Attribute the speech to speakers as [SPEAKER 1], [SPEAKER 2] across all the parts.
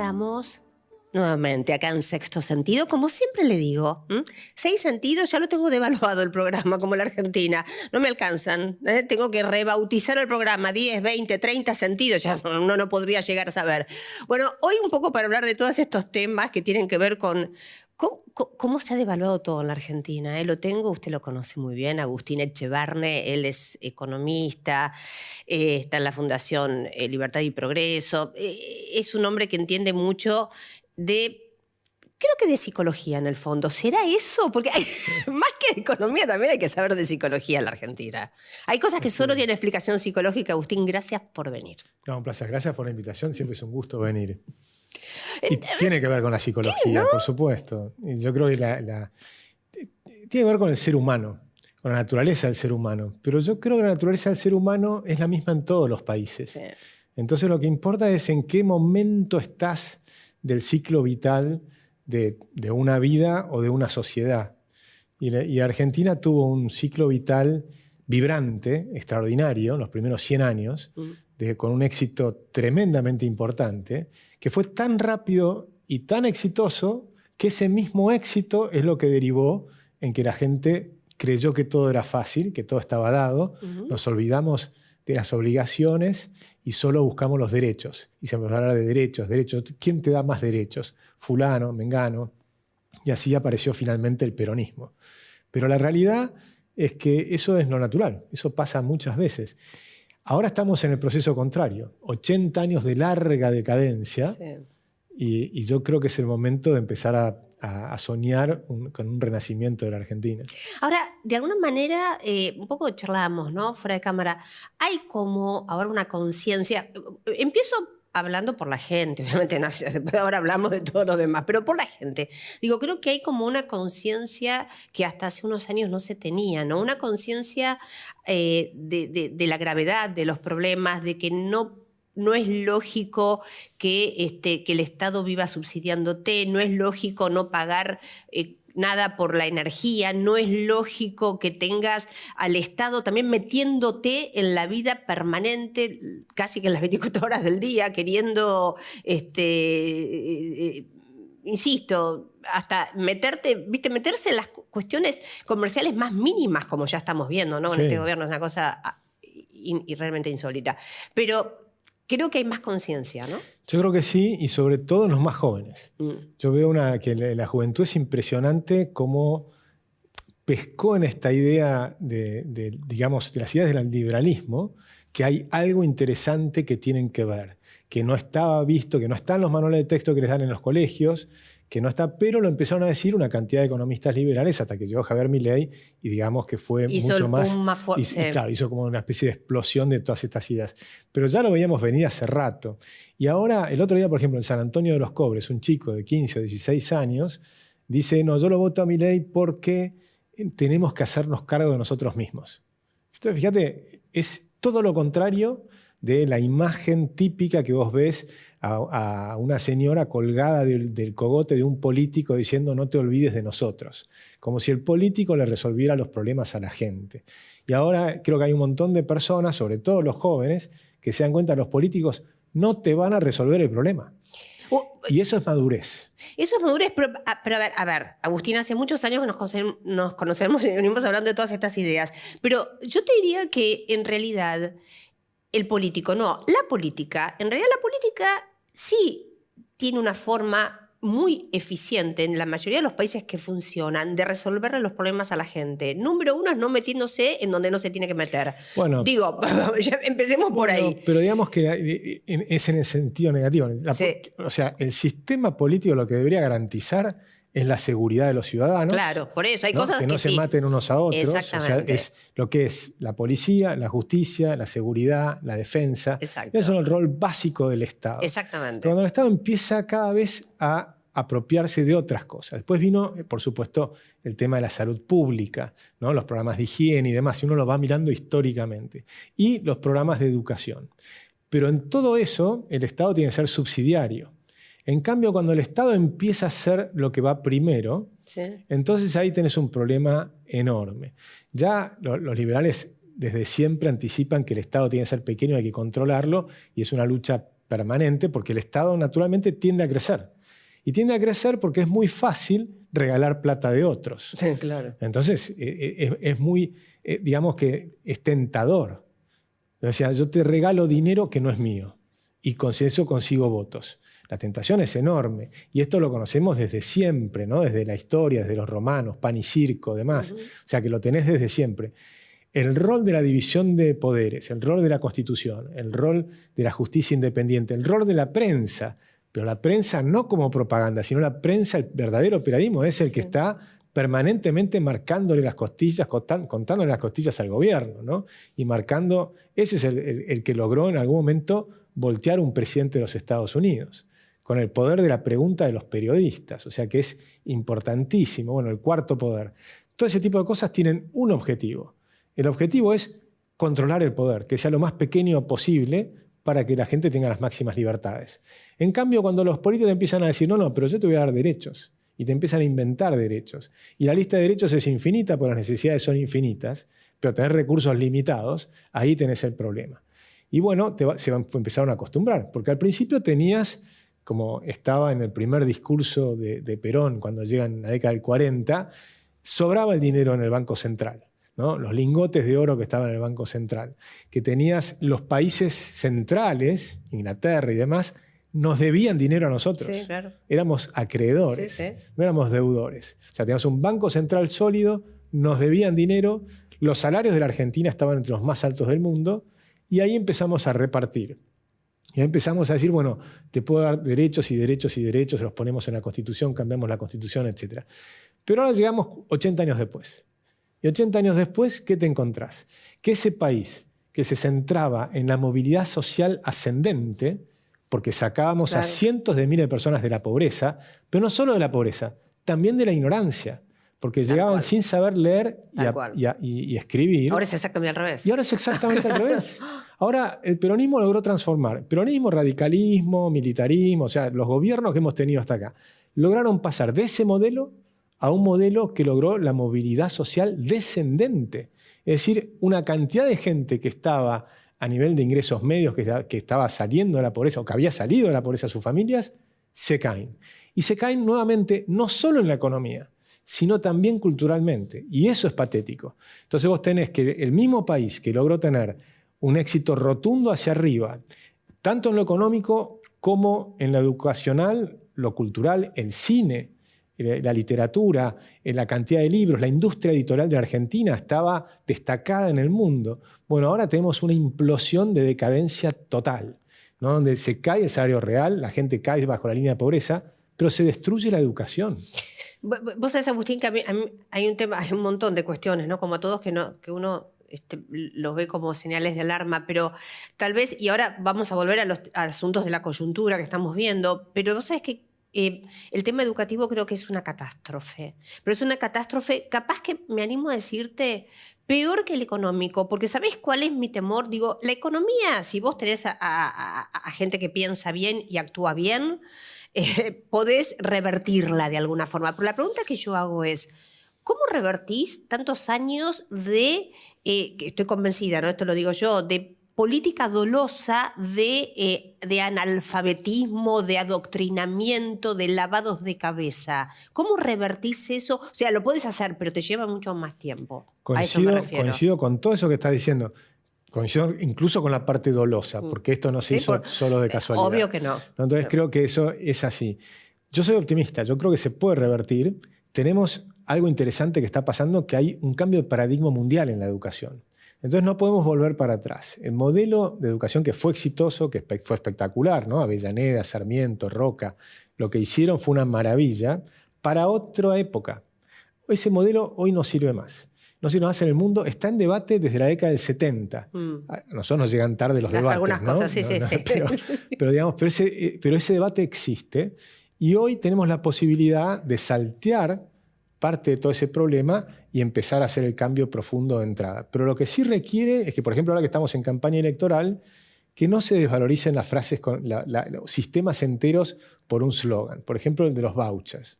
[SPEAKER 1] estamos nuevamente acá en Sexto Sentido, como siempre le digo. 6 sentidos, ya lo tengo devaluado el programa, como la Argentina. No me alcanzan. Tengo que rebautizar el programa. 10, 20, 30 sentidos, ya uno no podría llegar a saber. Bueno, hoy un poco para hablar de todos estos temas que tienen que ver con cómo se ha devaluado todo en la Argentina. Lo tengo, usted lo conoce muy bien, Agustín Echevarne. Él es economista, está en la Fundación Libertad y Progreso. Es un hombre que entiende mucho creo que de psicología en el fondo. ¿Será eso? Porque más que de economía también hay que saber de psicología en la Argentina. Hay cosas que solo tienen explicación psicológica. Agustín, gracias por venir.
[SPEAKER 2] No, un placer. Gracias por la invitación. Siempre es un gusto venir. Y tiene que ver con la psicología, ¿no? Por supuesto. Y yo creo que tiene que ver con el ser humano, con la naturaleza del ser humano. Pero yo creo que la naturaleza del ser humano es la misma en todos los países. Sí. Entonces lo que importa es en qué momento estás del ciclo vital de una vida o de una sociedad. Y Argentina tuvo un ciclo vital vibrante, extraordinario, en los primeros 100 años, con un éxito tremendamente importante, que fue tan rápido y tan exitoso que ese mismo éxito es lo que derivó en que la gente creyó que todo era fácil, que todo estaba dado, nos olvidamos de las obligaciones y solo buscamos los derechos. Y se empezó a hablar de derechos. ¿Quién te da más derechos? Fulano, mengano. Y así apareció finalmente el peronismo. Pero la realidad es que eso es lo natural. Eso pasa muchas veces. Ahora estamos en el proceso contrario. 80 años de larga decadencia. Sí. Y yo creo que es el momento de empezar a soñar con un renacimiento de la Argentina.
[SPEAKER 1] Ahora, de alguna manera, un poco charlábamos, ¿no? Fuera de cámara, hay como ahora una conciencia. Empiezo hablando por la gente, obviamente no, ahora hablamos de todo lo demás, pero por la gente. Digo, creo que hay como una conciencia que hasta hace unos años no se tenía, ¿no? Una conciencia de la gravedad de los problemas, de que no es lógico que el Estado viva subsidiándote, no es lógico no pagar nada por la energía, no es lógico que tengas al Estado también metiéndote en la vida permanente, casi que en las 24 horas del día, queriendo, insisto, hasta meterse en las cuestiones comerciales más mínimas, como ya estamos viendo, ¿no? Con este gobierno es una cosa realmente insólita. Pero creo que hay más conciencia, ¿no?
[SPEAKER 2] Yo creo que sí, y sobre todo en los más jóvenes. Yo veo que la juventud es impresionante cómo pescó en esta idea digamos, de las ideas del liberalismo, que hay algo interesante que tienen que ver, que no estaba visto, que no está en los manuales de texto que les dan en los colegios, que no está, pero lo empezaron a decir una cantidad de economistas liberales hasta que llegó Javier Milei y digamos que fue mucho más claro, hizo como una especie de explosión de todas estas ideas. Pero ya lo veíamos venir hace rato. Y ahora, el otro día, por ejemplo, en San Antonio de los Cobres, un chico de 15 o 16 años dice, no, yo lo voto a Milei porque tenemos que hacernos cargo de nosotros mismos. Entonces, fíjate, es todo lo contrario de la imagen típica que vos ves a una señora colgada del cogote de un político diciendo no te olvides de nosotros, como si el político le resolviera los problemas a la gente. Y ahora creo que hay un montón de personas, sobre todo los jóvenes, que se dan cuenta que los políticos no te van a resolver el problema. Y eso es madurez.
[SPEAKER 1] Eso es madurez, pero a ver, Agustín, hace muchos años que nos conocemos y venimos hablando de todas estas ideas, pero yo te diría que en realidad en realidad la política sí tiene una forma muy eficiente en la mayoría de los países que funcionan de resolverle los problemas a la gente. Número uno es no metiéndose en donde no se tiene que meter. Bueno, digo, ya empecemos por ahí.
[SPEAKER 2] Pero digamos que es en el sentido negativo. O sea, el sistema político lo que debería garantizar es la seguridad de los ciudadanos.
[SPEAKER 1] Claro, por eso hay cosas
[SPEAKER 2] que no se maten unos a otros.
[SPEAKER 1] Exactamente.
[SPEAKER 2] O sea, es lo que es la policía, la justicia, la seguridad, la defensa.
[SPEAKER 1] Exacto.
[SPEAKER 2] Eso es el rol básico del Estado.
[SPEAKER 1] Exactamente.
[SPEAKER 2] Pero cuando el Estado empieza cada vez a apropiarse de otras cosas. Después vino, por supuesto, el tema de la salud pública, ¿no? Los programas de higiene y demás, y uno lo va mirando históricamente. Y los programas de educación. Pero en todo eso, el Estado tiene que ser subsidiario. En cambio, cuando el Estado empieza a hacer lo que va primero, entonces ahí tenés un problema enorme. Ya los liberales desde siempre anticipan que el Estado tiene que ser pequeño, hay que controlarlo, y es una lucha permanente porque el Estado naturalmente tiende a crecer. Y tiende a crecer porque es muy fácil regalar plata de otros.
[SPEAKER 1] Sí, claro.
[SPEAKER 2] Entonces, es muy, digamos que es tentador. O sea, yo te regalo dinero que no es mío y con eso consigo votos. La tentación es enorme y esto lo conocemos desde siempre, ¿no? Desde la historia, desde los romanos, pan y circo, demás. O sea, que lo tenés desde siempre. El rol de la división de poderes, el rol de la Constitución, el rol de la justicia independiente, el rol de la prensa, pero la prensa no como propaganda, sino la prensa, el verdadero periodismo es el que está permanentemente marcándole las costillas, contándole las costillas al gobierno, ¿no? Y marcando, ese es el que logró en algún momento voltear un presidente de los Estados Unidos, con el poder de la pregunta de los periodistas, o sea que es importantísimo. Bueno, el cuarto poder. Todo ese tipo de cosas tienen un objetivo. El objetivo es controlar el poder, que sea lo más pequeño posible para que la gente tenga las máximas libertades. En cambio, cuando los políticos empiezan a decir, no, pero yo te voy a dar derechos, y te empiezan a inventar derechos, y la lista de derechos es infinita porque las necesidades son infinitas, pero tenés recursos limitados, ahí tenés el problema. Y bueno, empezaron a acostumbrar, porque al principio tenías, como estaba en el primer discurso de Perón cuando llega en la década del 40, sobraba el dinero en el Banco Central, ¿no? Los lingotes de oro que estaban en el Banco Central, que tenías los países centrales, Inglaterra y demás, nos debían dinero a nosotros.
[SPEAKER 1] Sí, claro.
[SPEAKER 2] Éramos acreedores,
[SPEAKER 1] sí.
[SPEAKER 2] No éramos deudores. O sea, teníamos un Banco Central sólido, nos debían dinero, los salarios de la Argentina estaban entre los más altos del mundo, y ahí empezamos a repartir. Y ahí empezamos a decir, bueno, te puedo dar derechos y derechos y derechos, los ponemos en la Constitución, cambiamos la Constitución, etc. Pero ahora llegamos 80 años después. Y 80 años después, ¿qué te encontrás? Que ese país que se centraba en la movilidad social ascendente, porque sacábamos a cientos de miles de personas de la pobreza, pero no solo de la pobreza, también de la ignorancia, porque llegaban sin saber leer y escribir.
[SPEAKER 1] Ahora es exactamente al revés.
[SPEAKER 2] Y ahora es exactamente al revés. Ahora el peronismo logró transformar. Peronismo, radicalismo, militarismo, o sea, los gobiernos que hemos tenido hasta acá, lograron pasar de ese modelo a un modelo que logró la movilidad social descendente. Es decir, una cantidad de gente que estaba a nivel de ingresos medios, que estaba saliendo de la pobreza o que había salido de la pobreza, sus familias, se caen. Y se caen nuevamente no solo en la economía, sino también culturalmente. Y eso es patético. Entonces vos tenés que el mismo país que logró tener un éxito rotundo hacia arriba, tanto en lo económico como en lo educacional, lo cultural, el cine, la literatura, la cantidad de libros, la industria editorial de la Argentina estaba destacada en el mundo. Bueno, ahora tenemos una implosión de decadencia total, ¿no? Donde se cae el salario real, la gente cae bajo la línea de pobreza, pero se destruye la educación.
[SPEAKER 1] Vos sabés, Agustín, que a mí hay un montón de cuestiones, ¿no? Como todos que uno los ve como señales de alarma, pero tal vez, y ahora vamos a volver a asuntos de la coyuntura que estamos viendo, pero vos sabés que el tema educativo creo que es una catástrofe, pero es una catástrofe, capaz que me animo a decirte, peor que el económico, porque ¿sabés cuál es mi temor? Digo, la economía, si vos tenés a gente que piensa bien y actúa bien, podés revertirla de alguna forma. Pero la pregunta que yo hago es, ¿cómo revertís tantos años que estoy convencida, ¿no? Esto lo digo yo, de política dolosa de analfabetismo, de adoctrinamiento, de lavados de cabeza? ¿Cómo revertís eso? O sea, lo puedes hacer, pero te lleva mucho más tiempo. A eso me refiero.
[SPEAKER 2] Coincido con todo eso que estás diciendo. Coincido incluso con la parte dolosa, porque esto no se hizo solo de casualidad.
[SPEAKER 1] Obvio que no.
[SPEAKER 2] Entonces creo que eso es así. Yo soy optimista, yo creo que se puede revertir. Tenemos algo interesante que está pasando, que hay un cambio de paradigma mundial en la educación. Entonces no podemos volver para atrás. El modelo de educación que fue exitoso, que fue espectacular, ¿no? Avellaneda, Sarmiento, Roca, lo que hicieron fue una maravilla para otra época. Ese modelo hoy no sirve más. No sirve más en el mundo. Está en debate desde la década del 70. A nosotros nos llegan tarde los debates.
[SPEAKER 1] Algunas cosas, sí.
[SPEAKER 2] Pero ese debate existe y hoy tenemos la posibilidad de saltear parte de todo ese problema y empezar a hacer el cambio profundo de entrada. Pero lo que sí requiere es que, por ejemplo, ahora que estamos en campaña electoral, que no se desvaloricen las frases, los sistemas enteros por un slogan. Por ejemplo, el de los vouchers.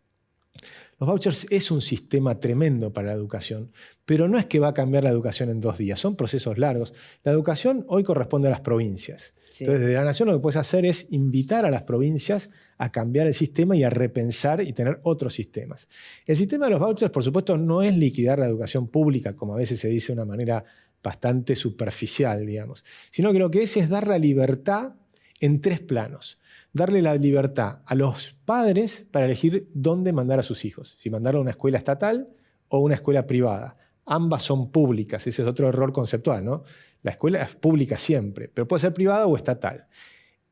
[SPEAKER 2] Los vouchers es un sistema tremendo para la educación, pero no es que va a cambiar la educación en 2 días, son procesos largos. La educación hoy corresponde a las provincias. Sí. Entonces, desde la nación lo que puedes hacer es invitar a las provincias a cambiar el sistema y a repensar y tener otros sistemas. El sistema de los vouchers, por supuesto, no es liquidar la educación pública, como a veces se dice de una manera bastante superficial, digamos, sino que lo que es dar la libertad en 3 planos. Darle la libertad a los padres para elegir dónde mandar a sus hijos, si mandarlo a una escuela estatal o una escuela privada. Ambas son públicas, ese es otro error conceptual, ¿no? La escuela es pública siempre, pero puede ser privada o estatal.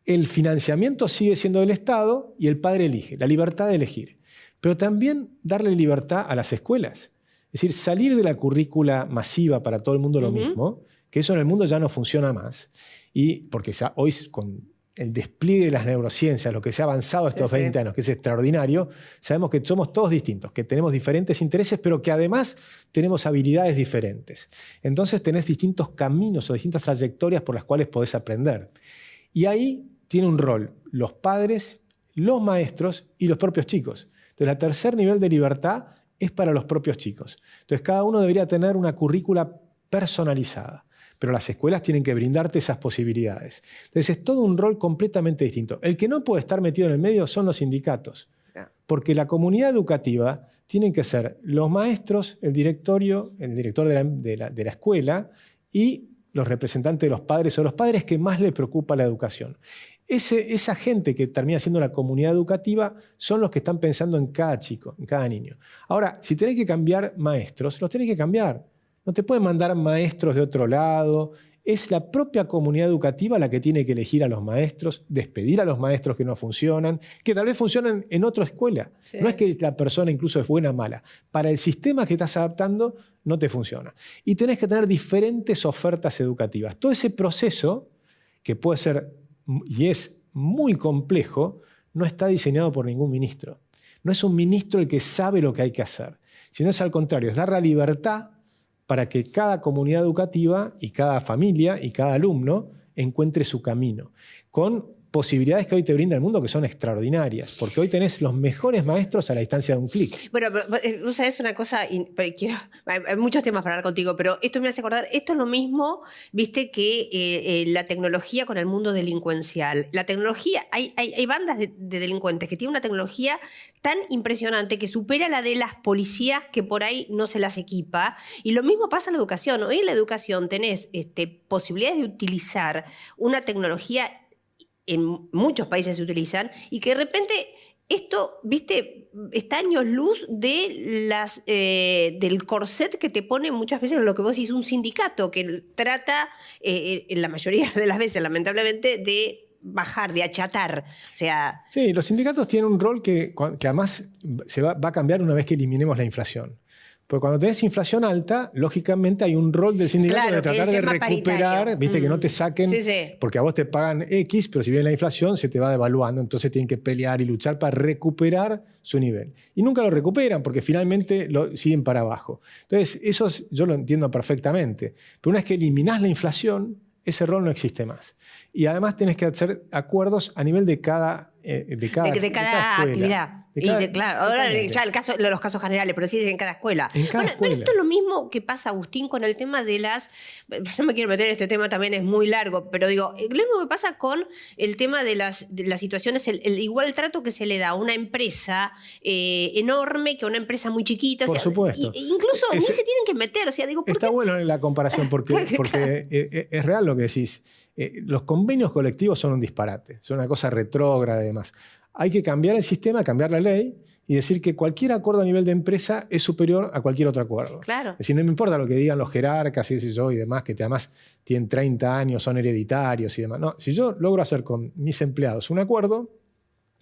[SPEAKER 2] El financiamiento sigue siendo del Estado y el padre elige, la libertad de elegir. Pero también darle libertad a las escuelas. Es decir, salir de la currícula masiva para todo el mundo lo mismo, que eso en el mundo ya no funciona más. Y porque ya hoy con el despliegue de las neurociencias, lo que se ha avanzado estos 20 años, que es extraordinario, sabemos que somos todos distintos, que tenemos diferentes intereses, pero que además tenemos habilidades diferentes. Entonces tenés distintos caminos o distintas trayectorias por las cuales podés aprender. Y ahí tiene un rol los padres, los maestros y los propios chicos. Entonces, el tercer nivel de libertad es para los propios chicos. Entonces, cada uno debería tener una currícula personalizada. Pero las escuelas tienen que brindarte esas posibilidades. Entonces es todo un rol completamente distinto. El que no puede estar metido en el medio son los sindicatos. Porque la comunidad educativa tienen que ser los maestros, el director de la escuela y los representantes de los padres o los padres que más les preocupa la educación. Esa gente que termina siendo la comunidad educativa son los que están pensando en cada chico, en cada niño. Ahora, si tenés que cambiar maestros, los tenés que cambiar. No te pueden mandar maestros de otro lado. Es la propia comunidad educativa la que tiene que elegir a los maestros, despedir a los maestros que no funcionan, que tal vez funcionan en otra escuela. Sí. No es que la persona incluso es buena o mala. Para el sistema que estás adaptando no te funciona. Y tenés que tener diferentes ofertas educativas. Todo ese proceso, que puede ser y es muy complejo, no está diseñado por ningún ministro. No es un ministro el que sabe lo que hay que hacer, sino es al contrario, es dar la libertad para que cada comunidad educativa y cada familia y cada alumno encuentre su camino, con posibilidades que hoy te brinda el mundo que son extraordinarias, porque hoy tenés los mejores maestros a la distancia de un clic.
[SPEAKER 1] Bueno, pero sabes una cosa, hay muchos temas para hablar contigo, pero esto me hace acordar, esto es lo mismo, viste, que la tecnología con el mundo delincuencial. La tecnología, hay bandas de delincuentes que tienen una tecnología tan impresionante que supera la de las policías que por ahí no se las equipa, y lo mismo pasa en la educación. Hoy en la educación tenés posibilidades de utilizar una tecnología en muchos países se utilizan, y que de repente esto, viste, está años luz de del corset que te pone muchas veces lo que vos decís un sindicato, que trata, en la mayoría de las veces, lamentablemente, de bajar, de achatar. O sea,
[SPEAKER 2] sí, los sindicatos tienen un rol que además va a cambiar una vez que eliminemos la inflación. Porque cuando tenés inflación alta, lógicamente hay un rol del sindicato, claro, de tratar de recuperar, viste, que no te saquen, porque a vos te pagan X, pero si viene la inflación se te va devaluando, entonces tienen que pelear y luchar para recuperar su nivel. Y nunca lo recuperan porque finalmente lo siguen para abajo. Entonces, eso yo lo entiendo perfectamente. Pero una vez que eliminás la inflación, ese rol no existe más. Y además tenés que hacer acuerdos a nivel de cada
[SPEAKER 1] actividad. Claro, ahora ya los casos generales, pero sí en cada escuela. Pero esto es lo mismo que pasa, Agustín, con el tema de las... No me quiero meter en este tema, también es muy largo, pero digo, lo mismo que pasa con el tema de las situaciones, el igual trato que se le da a una empresa enorme que a una empresa muy chiquita.
[SPEAKER 2] Por supuesto.
[SPEAKER 1] Incluso ni se tienen que meter. O sea, digo,
[SPEAKER 2] está bueno la comparación porque es real lo que decís. Los convenios colectivos son un disparate, son una cosa retrógrada y demás. Hay que cambiar el sistema, cambiar la ley y decir que cualquier acuerdo a nivel de empresa es superior a cualquier otro acuerdo.
[SPEAKER 1] Claro.
[SPEAKER 2] Es decir, no me importa lo que digan los jerarcas y demás, que además tienen 30 años, son hereditarios y demás. No, si yo logro hacer con mis empleados un acuerdo,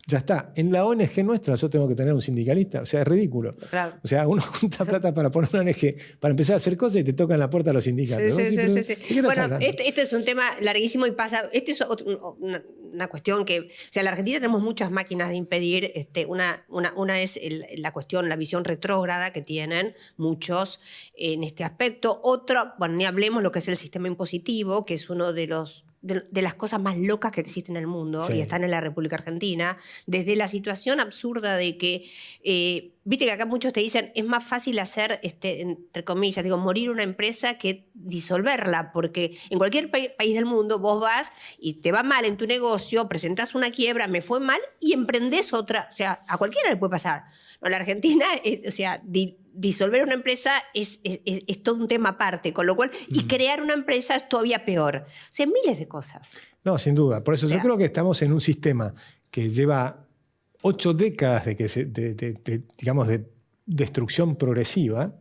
[SPEAKER 2] ya está. En la ONG nuestra yo tengo que tener un sindicalista. O sea, es ridículo.
[SPEAKER 1] Claro.
[SPEAKER 2] O sea, uno junta plata para poner una ONG para empezar a hacer cosas y te tocan la puerta a los sindicatos.
[SPEAKER 1] Sí. Bueno, esto es un tema larguísimo y pasa... Este es una cuestión que... O sea, en la Argentina tenemos muchas máquinas de impedir. Una es la cuestión, la visión retrógrada que tienen muchos en este aspecto. Otro, bueno, ni hablemos lo que es el sistema impositivo, que es uno de las cosas más locas que existen en el mundo, y están en la República Argentina, desde la situación absurda de que viste que acá muchos te dicen, es más fácil hacer, entre comillas, digo, morir una empresa que disolverla, porque en cualquier país del mundo vos vas y te va mal en tu negocio, presentás una quiebra, me fue mal, y emprendés otra. O sea, a cualquiera le puede pasar. No, la Argentina, o sea, disolver una empresa es todo un tema aparte, con lo cual, y crear una empresa es todavía peor. O sea, miles de cosas.
[SPEAKER 2] No, sin duda. Por eso yo creo que estamos en un sistema que lleva 8 décadas digamos, de destrucción progresiva,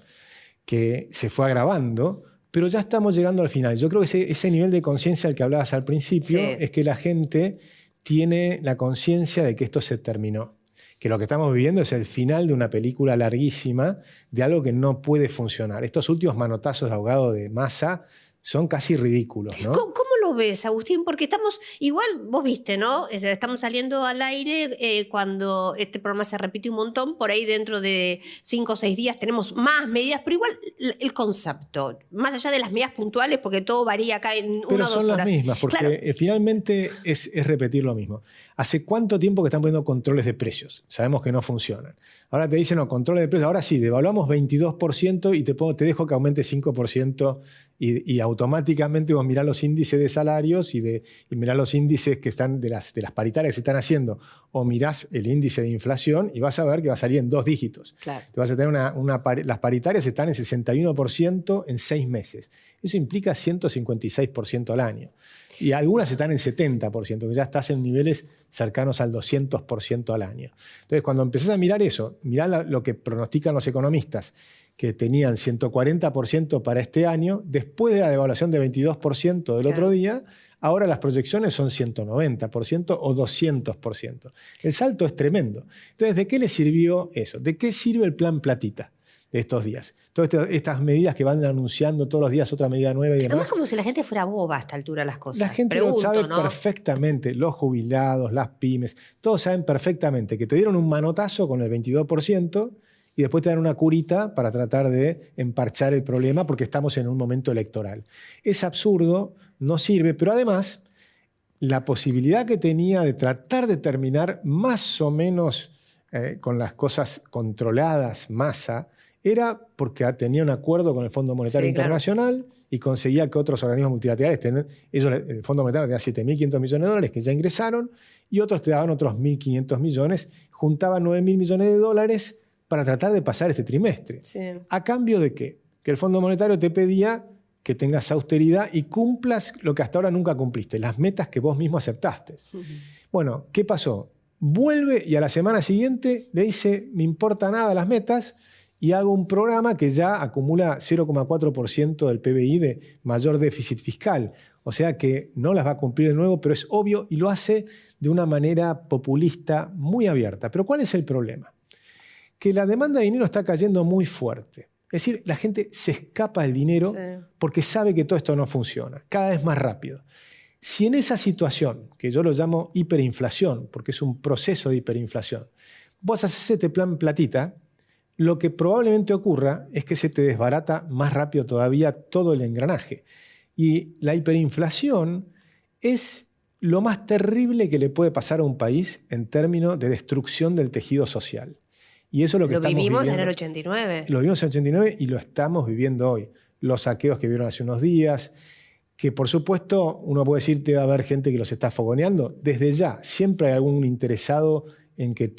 [SPEAKER 2] que se fue agravando, pero ya estamos llegando al final. Yo creo que ese nivel de conciencia al que hablabas al principio es que la gente tiene la conciencia de que esto se terminó. Que lo que estamos viviendo es el final de una película larguísima, de algo que no puede funcionar. Estos últimos manotazos de ahogado de Massa son casi ridículos, ¿no?
[SPEAKER 1] ¿Cómo lo ves, Agustín? Porque estamos, igual vos viste, ¿no? Estamos saliendo al aire cuando este programa se repite un montón, por ahí dentro de 5 o 6 días tenemos más medidas, pero igual el concepto, más allá de las medidas puntuales, porque todo varía acá en 1 o 2 horas.
[SPEAKER 2] Pero son las mismas, porque finalmente es repetir lo mismo. ¿Hace cuánto tiempo que están poniendo controles de precios? Sabemos que no funcionan. Ahora te dicen, no, controles de precios, ahora sí, devaluamos 22% y te dejo que aumente 5% y automáticamente vos mirás los índices de salarios y mirás los índices que están de las paritarias que se están haciendo, o mirás el índice de inflación y vas a ver que va a salir en 2 dígitos.
[SPEAKER 1] Claro.
[SPEAKER 2] Te vas a tener las paritarias están en 61% en 6 meses. Eso implica 156% al año. Y algunas están en 70%, que ya estás en niveles cercanos al 200% al año. Entonces, cuando empezás a mirar eso, mirá lo que pronostican los economistas, que tenían 140% para este año, después de la devaluación de 22% del otro día, ahora las proyecciones son 190% o 200%. El salto es tremendo. Entonces, ¿de qué le sirvió eso? ¿De qué sirve el plan Platita de estos días? Todas estas medidas que van anunciando todos los días, otra medida nueva y demás.
[SPEAKER 1] Además, como si la gente fuera boba a esta altura las cosas.
[SPEAKER 2] La gente lo sabe perfectamente, los jubilados, las pymes, todos saben perfectamente que te dieron un manotazo con el 22% y después te dan una curita para tratar de emparchar el problema porque estamos en un momento electoral. Es absurdo, no sirve, pero además la posibilidad que tenía de tratar de terminar más o menos con las cosas controladas, Massa, era porque tenía un acuerdo con el Fondo Monetario Internacional y conseguía que otros organismos multilaterales, el Fondo Monetario tenía 7.500 millones de dólares que ya ingresaron y otros te daban otros 1.500 millones, juntaban 9.000 millones de dólares para tratar de pasar este trimestre.
[SPEAKER 1] Sí.
[SPEAKER 2] ¿A cambio de qué? Que el Fondo Monetario te pedía que tengas austeridad y cumplas lo que hasta ahora nunca cumpliste, las metas que vos mismo aceptaste. Bueno, ¿qué pasó? Vuelve y a la semana siguiente le dice, me importa nada las metas, y hago un programa que ya acumula 0,4% del PBI de mayor déficit fiscal. O sea que no las va a cumplir de nuevo, pero es obvio y lo hace de una manera populista muy abierta. Pero ¿cuál es el problema? Que la demanda de dinero está cayendo muy fuerte. Es decir, la gente se escapa del dinero porque sabe que todo esto no funciona, cada vez más rápido. Si en esa situación, que yo lo llamo hiperinflación, porque es un proceso de hiperinflación, vos haces este plan Platita, lo que probablemente ocurra es que se te desbarata más rápido todavía todo el engranaje. Y la hiperinflación es lo más terrible que le puede pasar a un país en términos de destrucción del tejido social. Y eso es lo que estamos viviendo.
[SPEAKER 1] Lo vivimos en el 89.
[SPEAKER 2] Lo vivimos en el 89 y lo estamos viviendo hoy. Los saqueos que vieron hace unos días, que por supuesto uno puede decir que va a haber gente que los está fogoneando. Desde ya, siempre hay algún interesado en que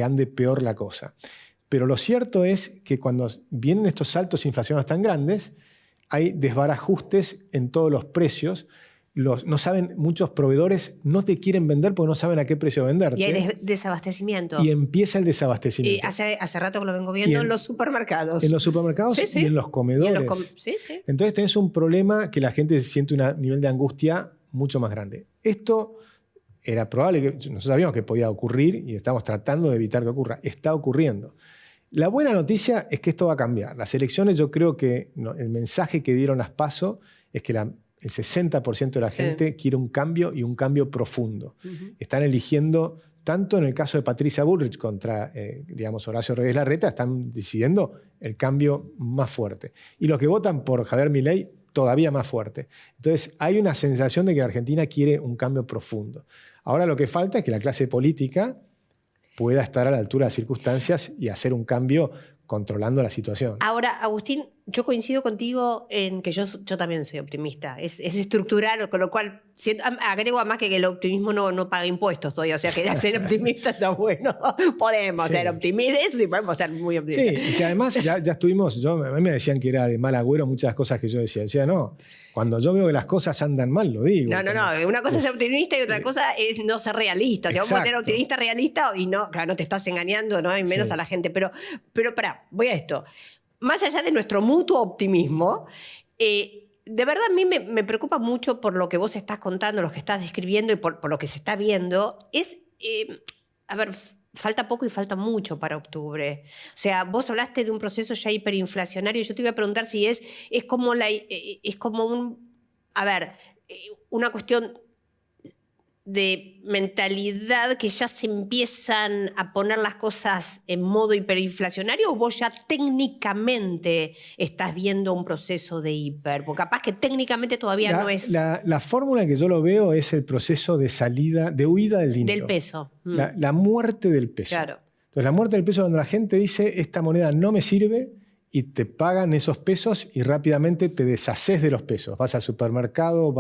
[SPEAKER 2] ande peor la cosa. Pero lo cierto es que cuando vienen estos saltos inflacionarios tan grandes, hay desbarajustes en todos los precios. No saben, muchos proveedores no te quieren vender porque no saben a qué precio venderte.
[SPEAKER 1] Y hay desabastecimiento.
[SPEAKER 2] Y empieza el desabastecimiento.
[SPEAKER 1] Hace rato que lo vengo viendo en los supermercados.
[SPEAKER 2] En los supermercados y en los comedores. Entonces tenés un problema que la gente siente un nivel de angustia mucho más grande. Esto era probable, que nosotros sabíamos que podía ocurrir y estamos tratando de evitar que ocurra. Está ocurriendo. La buena noticia es que esto va a cambiar. Las elecciones, yo creo que el mensaje que dieron las PASO es que el 60% de la gente quiere un cambio y un cambio profundo. Están eligiendo, tanto en el caso de Patricia Bullrich contra Horacio Rodríguez Larreta, están decidiendo el cambio más fuerte. Y los que votan por Javier Milei, todavía más fuerte. Entonces, hay una sensación de que Argentina quiere un cambio profundo. Ahora lo que falta es que la clase política pueda estar a la altura de las circunstancias y hacer un cambio controlando la situación.
[SPEAKER 1] Ahora, Agustín, yo coincido contigo en que yo también soy optimista. Es estructural, con lo cual agrego además que el optimismo no paga impuestos todavía. O sea, que ser optimista está bueno. Podemos ser optimistas, eso sí, podemos ser muy optimistas.
[SPEAKER 2] Sí, y que además ya estuvimos, a mí me decían que era de mal agüero muchas cosas que yo decía. Decía, no, cuando yo veo que las cosas andan mal, lo digo.
[SPEAKER 1] No. Una cosa es ser optimista y otra cosa es no ser realista. O sea, vos podés ser optimista, realista y no, claro, no te estás engañando, ¿no? Y menos a la gente. Pero pará, voy a esto. Más allá de nuestro mutuo optimismo, de verdad a mí me preocupa mucho por lo que vos estás contando, lo que estás describiendo y por lo que se está viendo. A ver, falta poco y falta mucho para octubre. O sea, vos hablaste de un proceso ya hiperinflacionario. Yo te iba a preguntar si es como una cuestión de mentalidad que ya se empiezan a poner las cosas en modo hiperinflacionario, o vos ya técnicamente estás viendo un proceso de hiper, porque capaz que técnicamente todavía no es...
[SPEAKER 2] La fórmula que yo lo veo es el proceso de salida, de huida del dinero.
[SPEAKER 1] Del peso.
[SPEAKER 2] La muerte del peso.
[SPEAKER 1] Claro.
[SPEAKER 2] Entonces, la muerte del peso es cuando la gente dice, esta moneda no me sirve, y te pagan esos pesos y rápidamente te deshaces de los pesos. Vas al supermercado,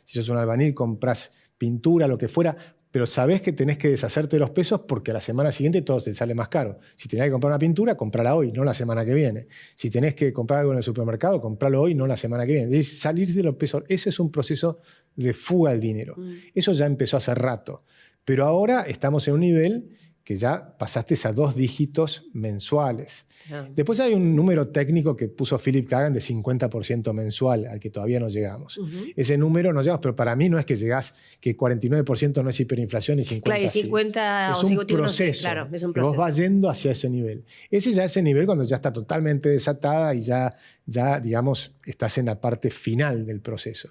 [SPEAKER 2] si sos un albañil, compras pintura, lo que fuera, pero sabés que tenés que deshacerte de los pesos porque a la semana siguiente todo te sale más caro. Si tenés que comprar una pintura, comprala hoy, no la semana que viene. Si tenés que comprar algo en el supermercado, compralo hoy, no la semana que viene. Es salir de los pesos. Ese es un proceso de fuga del dinero. Eso ya empezó hace rato. Pero ahora estamos en un nivel que ya pasaste a 2 dígitos mensuales. Después hay un número técnico que puso Philip Kagan de 50% mensual, al que todavía no llegamos. Ese número no llegamos, pero para mí no es que llegás, que 49% no es hiperinflación y 50%.
[SPEAKER 1] Claro, y 50
[SPEAKER 2] es un proceso.
[SPEAKER 1] Claro, es un
[SPEAKER 2] que
[SPEAKER 1] proceso.
[SPEAKER 2] vos vas yendo hacia ese nivel. Ese nivel cuando ya está totalmente desatada y ya digamos, estás en la parte final del proceso.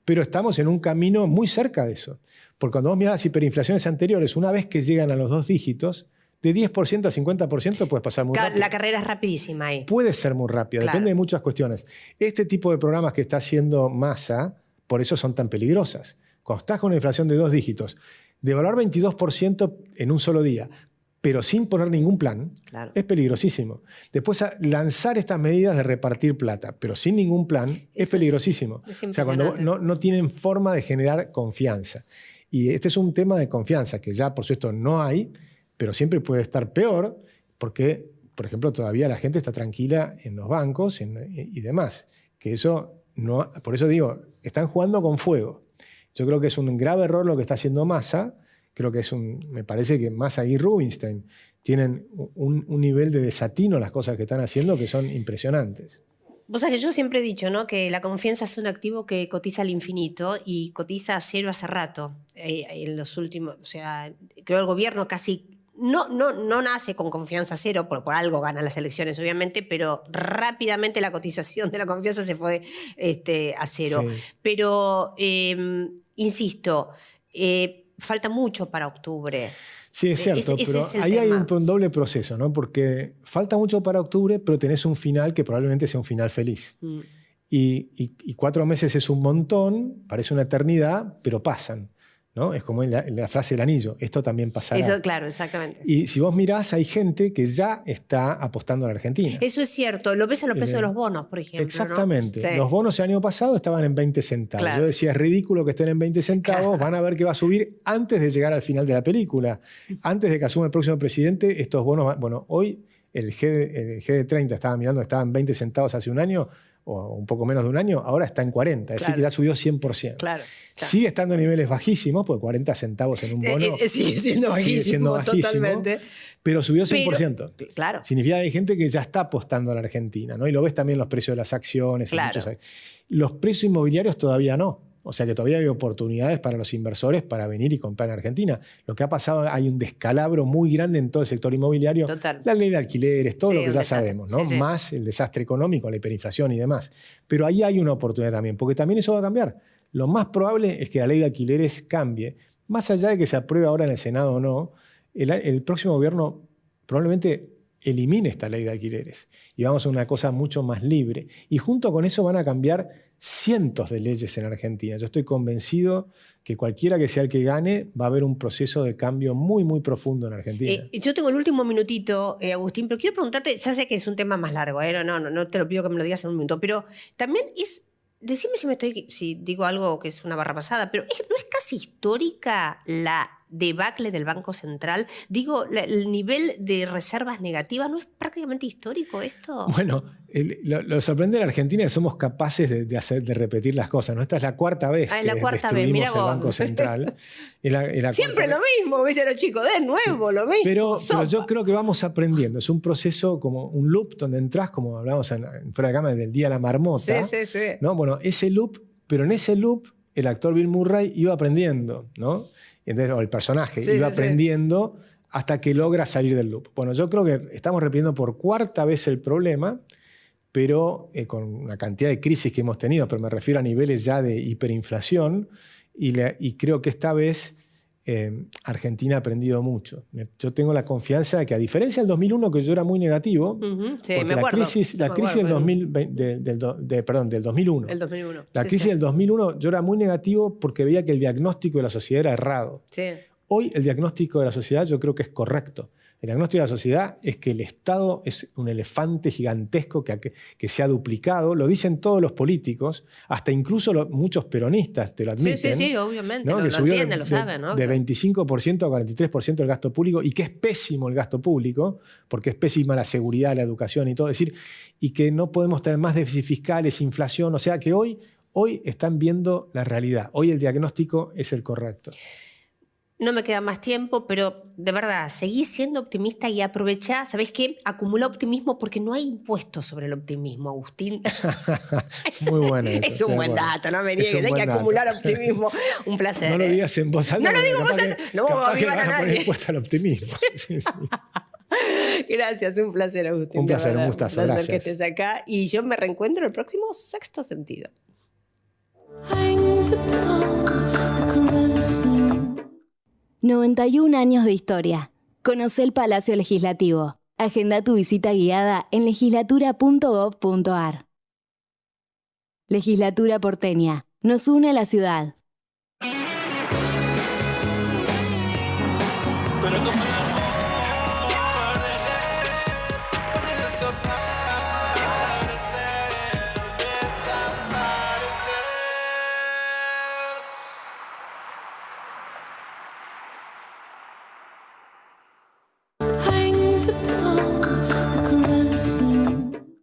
[SPEAKER 2] Pero estamos en un camino muy cerca de eso. Porque cuando vos mirás las hiperinflaciones anteriores, una vez que llegan a los 2 dígitos, de 10% a 50% puedes pasar muy rápido.
[SPEAKER 1] La carrera es rapidísima ahí.
[SPEAKER 2] Puede ser muy rápida,
[SPEAKER 1] claro.
[SPEAKER 2] Depende de muchas cuestiones. Este tipo de programas que está haciendo Massa, por eso son tan peligrosas. Cuando estás con una inflación de 2 dígitos, devaluar 22% en un solo día, pero sin poner ningún plan,
[SPEAKER 1] claro.
[SPEAKER 2] Es peligrosísimo. Después lanzar estas medidas de repartir plata, pero sin ningún plan, es peligrosísimo.
[SPEAKER 1] O
[SPEAKER 2] sea, cuando no tienen forma de generar confianza. Y este es un tema de confianza que ya, por supuesto, no hay, pero siempre puede estar peor porque, por ejemplo, todavía la gente está tranquila en los bancos y demás. Que eso no, por eso digo, están jugando con fuego. Yo creo que es un grave error lo que está haciendo Massa. Creo que me parece que Massa y Rubinstein tienen un nivel de desatino las cosas que están haciendo que son impresionantes.
[SPEAKER 1] Vos sabés que yo siempre he dicho, ¿no?, que la confianza es un activo que cotiza al infinito y cotiza a cero hace rato. En los últimos, o sea, creo que el gobierno casi no nace con confianza cero, por algo gana las elecciones, obviamente, pero rápidamente la cotización de la confianza se fue a cero. Sí. Pero, insisto, falta mucho para octubre.
[SPEAKER 2] Sí, es cierto, pero ahí hay un doble proceso, ¿no? Porque falta mucho para octubre, pero tenés un final que probablemente sea un final feliz. Y 4 meses es un montón, parece una eternidad, pero pasan, ¿no? Es como en la frase del anillo, esto también pasará.
[SPEAKER 1] Eso, claro, exactamente.
[SPEAKER 2] Y si vos mirás, hay gente que ya está apostando a la Argentina.
[SPEAKER 1] Eso es cierto, lo ves en los precios de los bonos, por ejemplo.
[SPEAKER 2] Exactamente.
[SPEAKER 1] ¿No? Sí.
[SPEAKER 2] Los bonos el año pasado estaban en 20 centavos. Claro. Yo decía, es ridículo que estén en 20 centavos, claro. Van a ver que va a subir antes de llegar al final de la película. Antes de que asuma el próximo presidente, estos bonos, bueno, hoy el GD30 estaba mirando, estaba en 20 centavos hace un año, o un poco menos de un año, ahora está en 40, es decir, que ya subió 100%.
[SPEAKER 1] Claro.
[SPEAKER 2] Sigue estando en niveles bajísimos, porque 40 centavos en un bono
[SPEAKER 1] sigue siendo bajísimo, totalmente.
[SPEAKER 2] Pero subió 100%.
[SPEAKER 1] Claro.
[SPEAKER 2] Significa que hay gente que ya está apostando a la Argentina, ¿no? Y lo ves también en los precios de las acciones.
[SPEAKER 1] Claro.
[SPEAKER 2] Los precios inmobiliarios todavía no. O sea que todavía hay oportunidades para los inversores para venir y comprar en Argentina. Lo que ha pasado, hay un descalabro muy grande en todo el sector inmobiliario.
[SPEAKER 1] Total.
[SPEAKER 2] La ley de alquileres, todo lo que ya sabemos, ¿no?
[SPEAKER 1] Sí.
[SPEAKER 2] Más el desastre económico, la hiperinflación y demás. Pero ahí hay una oportunidad también, porque también eso va a cambiar. Lo más probable es que la ley de alquileres cambie. Más allá de que se apruebe ahora en el Senado o no, el próximo gobierno probablemente elimine esta ley de alquileres y vamos a una cosa mucho más libre. Y junto con eso van a cambiar cientos de leyes en Argentina. Yo estoy convencido que cualquiera que sea el que gane va a haber un proceso de cambio muy, muy profundo en Argentina.
[SPEAKER 1] Yo tengo el último minutito, Agustín, pero quiero preguntarte, ya sé que es un tema más largo, no te lo pido que me lo digas en un minuto, pero también decime si digo algo que es una barra pasada, pero ¿no es casi histórica la debacle del Banco Central? Digo, el nivel de reservas negativas, ¿no es prácticamente histórico esto?
[SPEAKER 2] Bueno, lo sorprendente de la Argentina es que somos capaces de repetir las cosas, ¿no? Esta es la cuarta vez que destruimos el Banco Central.
[SPEAKER 1] Siempre lo mismo, dicen los chicos, de nuevo, sí. Lo mismo.
[SPEAKER 2] Pero yo creo que vamos aprendiendo. Es un proceso como un loop donde entras, como hablábamos fuera de cámara del Día de la Marmota.
[SPEAKER 1] Sí.
[SPEAKER 2] ¿No? Bueno, ese loop, pero en ese loop el actor Bill Murray iba aprendiendo, ¿no? Entonces, o el personaje iba aprendiendo hasta que logra salir del loop. Bueno, yo creo que estamos repitiendo por cuarta vez el problema, pero con una cantidad de crisis que hemos tenido, pero me refiero a niveles ya de hiperinflación, y creo que esta vez Argentina ha aprendido mucho. Yo tengo la confianza de que, a diferencia del 2001, que yo era muy negativo, porque la crisis del 2001.
[SPEAKER 1] El 2001.
[SPEAKER 2] La crisis del 2001, yo era muy negativo porque veía que el diagnóstico de la sociedad era errado.
[SPEAKER 1] Sí.
[SPEAKER 2] Hoy el diagnóstico de la sociedad yo creo que es correcto. El diagnóstico de la sociedad es que el Estado es un elefante gigantesco que se ha duplicado. Lo dicen todos los políticos, hasta incluso muchos peronistas te lo admiten.
[SPEAKER 1] Sí, obviamente.
[SPEAKER 2] ¿no?
[SPEAKER 1] Lo entienden, lo saben. ¿No?
[SPEAKER 2] De 25% a 43% del gasto público, y que es pésimo el gasto público, porque es pésima la seguridad, la educación y todo. Es decir, y que no podemos tener más déficits fiscales, inflación. O sea que hoy están viendo la realidad. Hoy el diagnóstico es el correcto.
[SPEAKER 1] No me queda más tiempo, pero de verdad, seguí siendo optimista y aprovechá, ¿sabés qué? Acumula optimismo porque no hay impuestos sobre el optimismo, Agustín.
[SPEAKER 2] Muy bueno.
[SPEAKER 1] Es un buen dato, no me niegues, hay que acumular optimismo. Un placer.
[SPEAKER 2] No lo digas en voz alta.
[SPEAKER 1] No lo digo en voz alta. No vamos a avivar a nadie.
[SPEAKER 2] Impuesto al optimismo. Sí.
[SPEAKER 1] Gracias, un placer, Agustín.
[SPEAKER 2] Un placer, un gustazo, gracias.
[SPEAKER 1] Que estés acá y yo me reencuentro el próximo Sexto Sentido.
[SPEAKER 3] 91 años de historia. Conoce el Palacio Legislativo. Agenda tu visita guiada en legislatura.gov.ar. Legislatura porteña. Nos une a la ciudad.
[SPEAKER 4] Pero